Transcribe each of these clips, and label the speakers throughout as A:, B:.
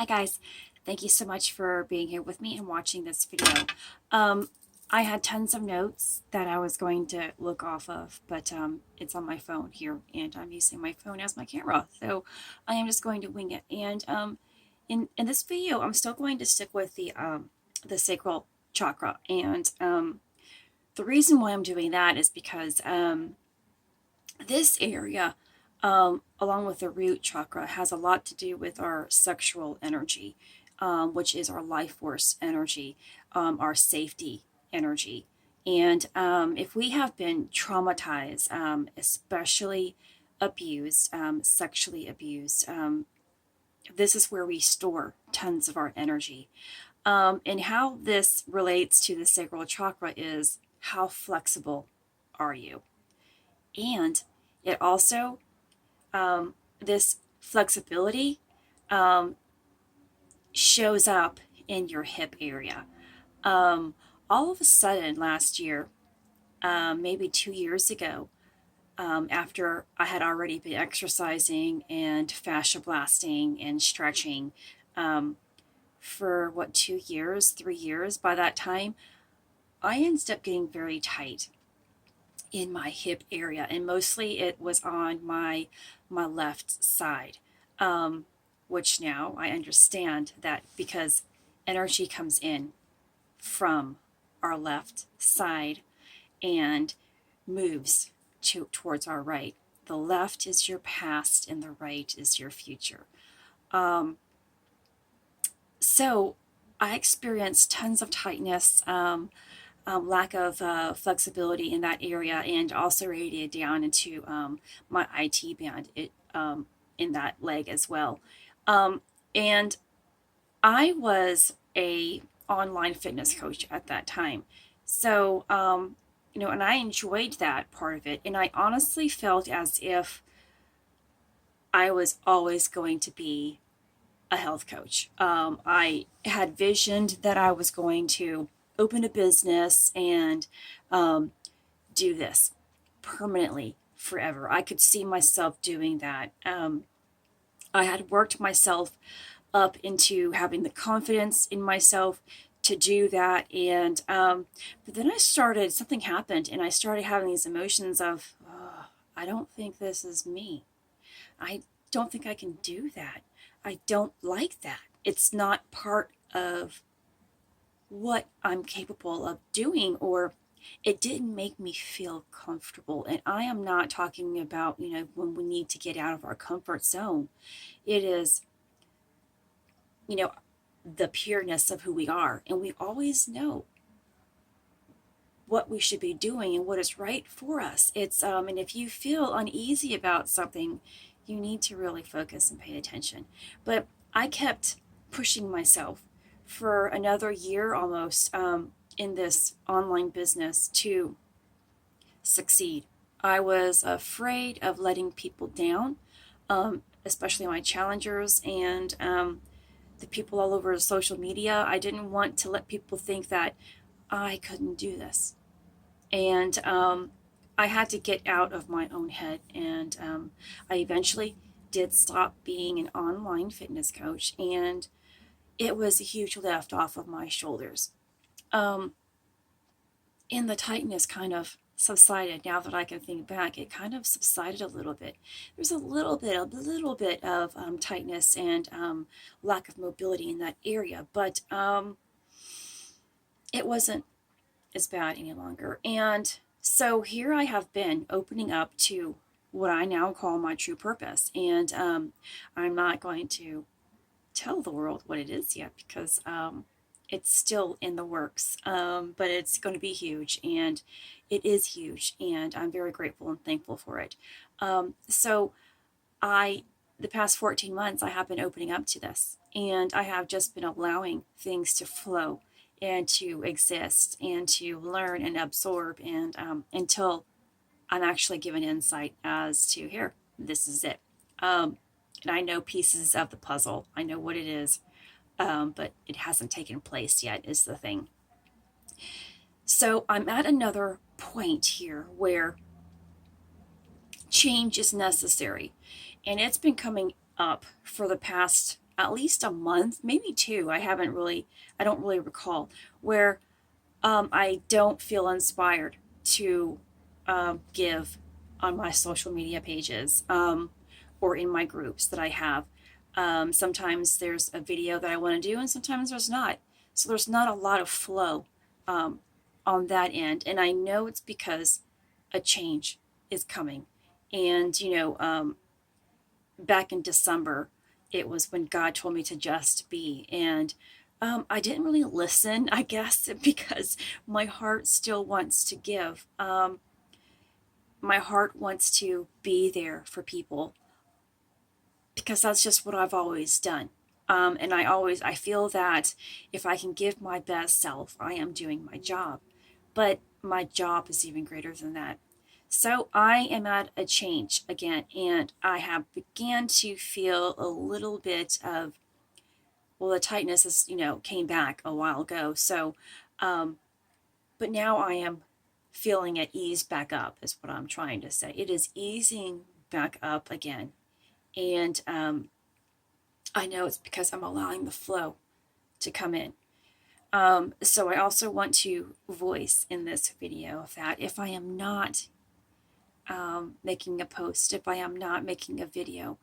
A: Hi guys, thank you so much for being here with me and watching this video. I had tons of notes that I was going to look off of, but it's on my phone here and I'm using my phone as my camera. So I am just going to wing it. And in this video, I'm still going to stick with the sacral chakra. And the reason why I'm doing that is because this area, along with the root chakra, has a lot to do with our sexual energy, which is our life force energy, our safety energy. And if we have been traumatized, especially abused, sexually abused, this is where we store tons of our energy. And how this relates to the sacral chakra is how flexible are you? And it also, this flexibility um, shows up in your hip area. Um, all of a sudden, last year, maybe 2 years ago, after I had already been exercising and fascia blasting and stretching for 2 years, 3 years, by that time, I ended up getting very tight in my hip area, and mostly it was on my left side, which now I understand that because energy comes in from our left side and moves towards our right. The left is your past and the right is your future. So I experienced tons of tightness, lack of flexibility in that area, and also radiated down into my IT band in that leg as well. And I was a online fitness coach at that time. So, and I enjoyed that part of it. And I honestly felt as if I was always going to be a health coach. I had visioned that I was going to open a business and do this permanently forever. I could see myself doing that. I had worked myself up into having the confidence in myself to do that. And but then something happened, and I started having these emotions of, oh, I don't think this is me. I don't think I can do that. I don't like that. It's not part of what I'm capable of doing, or it didn't make me feel comfortable. And I am not talking about, when we need to get out of our comfort zone. It is, you know, the pureness of who we are. And we always know what we should be doing and what is right for us. And if you feel uneasy about something, you need to really focus and pay attention. But I kept pushing myself for another year almost in this online business to succeed. I was afraid of letting people down, especially my challengers and the people all over social media. I didn't want to let people think that I couldn't do this. And I had to get out of my own head. And I eventually did stop being an online fitness coach, and it was a huge lift off of my shoulders. Um, and the tightness kind of subsided. Now that I can think back, it kind of subsided a little bit. There's a little bit of tightness and lack of mobility in that area, but it wasn't as bad any longer. And so here I have been opening up to what I now call my true purpose. And I'm not going to tell the world what it is yet because it's still in the works. But it's going to be huge, and it is huge. And I'm very grateful and thankful for it. So the past 14 months, I have been opening up to this, and I have just been allowing things to flow and to exist and to learn and absorb, and until I'm actually given insight as to, here, this is it. And I know pieces of the puzzle. I know what it is, but it hasn't taken place yet, is the thing. So I'm at another point here where change is necessary. And it's been coming up for the past at least a month, maybe two. I don't really recall, where I don't feel inspired to give on my social media pages, or in my groups that I have. Sometimes there's a video that I want to do, and sometimes there's not. So there's not a lot of flow um, on that end. And I know it's because a change is coming. And, back in December, it was when God told me to just be. And I didn't really listen, I guess, because my heart still wants to give. My heart wants to be there for people because that's just what I've always done. And I feel that if I can give my best self, I am doing my job. But my job is even greater than that. So I am at a change again, and I have began to feel a little bit of, well, the tightness is, came back a while ago. So, but now I am feeling it ease back up, is what I'm trying to say. It is easing back up again. And I know it's because I'm allowing the flow to come in. So I also want to voice in this video that if I am not making a post, if I am not making a video,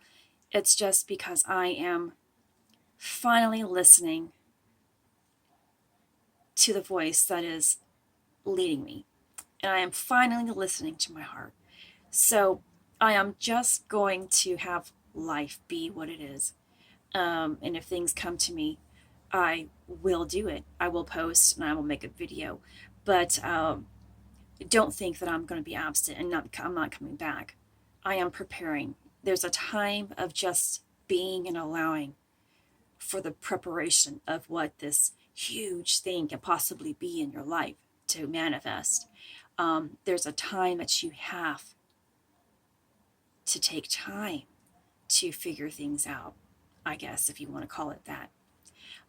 A: it's just because I am finally listening to the voice that is leading me. And I am finally listening to my heart. So I am just going to have life be what it is. And if things come to me, I will do it. I will post and I will make a video. But don't think that I'm going to be absent and I'm not coming back. I am preparing. There's a time of just being and allowing for the preparation of what this huge thing can possibly be in your life to manifest. There's a time that you have to take time to figure things out, I guess, if you want to call it that.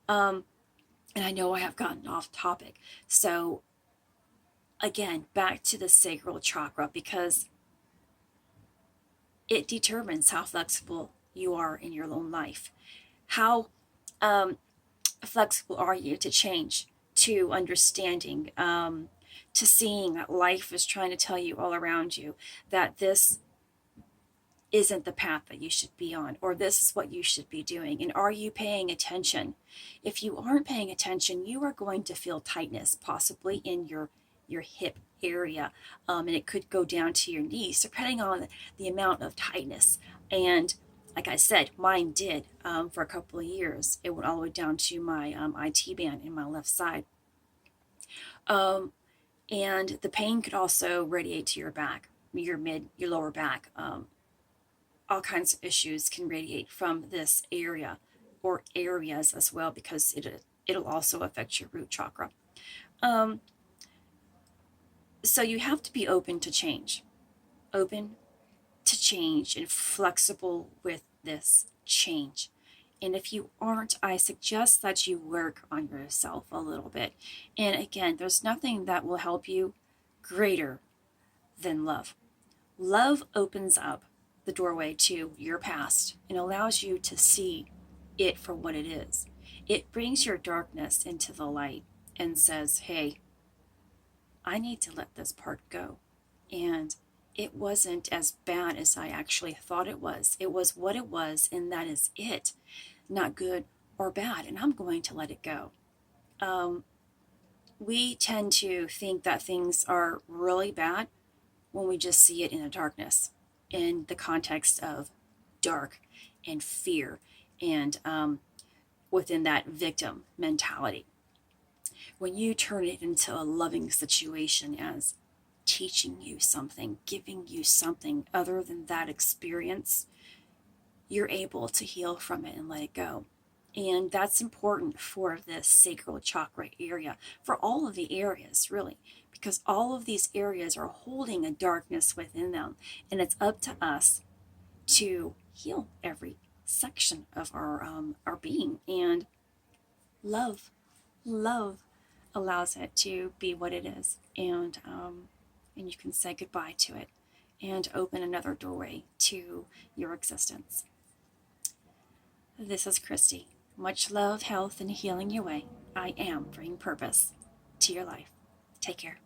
A: And I know I have gotten off topic. So, again, back to the sacral chakra, because it determines how flexible you are in your own life. How flexible are you to change, to understanding, to seeing that life is trying to tell you all around you that this isn't the path that you should be on, or this is what you should be doing. And are you paying attention? If you aren't paying attention, you are going to feel tightness, possibly in your hip area, and it could go down to your knees, depending on the amount of tightness. And like I said, mine did for a couple of years. It went all the way down to my IT band in my left side. And the pain could also radiate to your back, your lower back. All kinds of issues can radiate from this area or areas as well, because it'll also affect your root chakra. So you have to be open to change, and flexible with this change. And if you aren't, I suggest that you work on yourself a little bit. And again, there's nothing that will help you greater than love. Love opens up the doorway to your past and allows you to see it for what it is. It brings your darkness into the light and says, hey, I need to let this part go. And it wasn't as bad as I actually thought it was. It was what it was, and that is it. Not good or bad, and I'm going to let it go. We tend to think that things are really bad when we just see it in the darkness, in the context of dark and fear, and within that victim mentality. When you turn it into a loving situation as teaching you something, giving you something other than that experience, you're able to heal from it and let it go. And that's important for the sacral chakra area, for all of the areas, really, because all of these areas are holding a darkness within them. And it's up to us to heal every section of our being. And love allows it to be what it is. And you can say goodbye to it and open another doorway to your existence. This is Christy. Much love, health, and healing your way. I am bringing purpose to your life. Take care.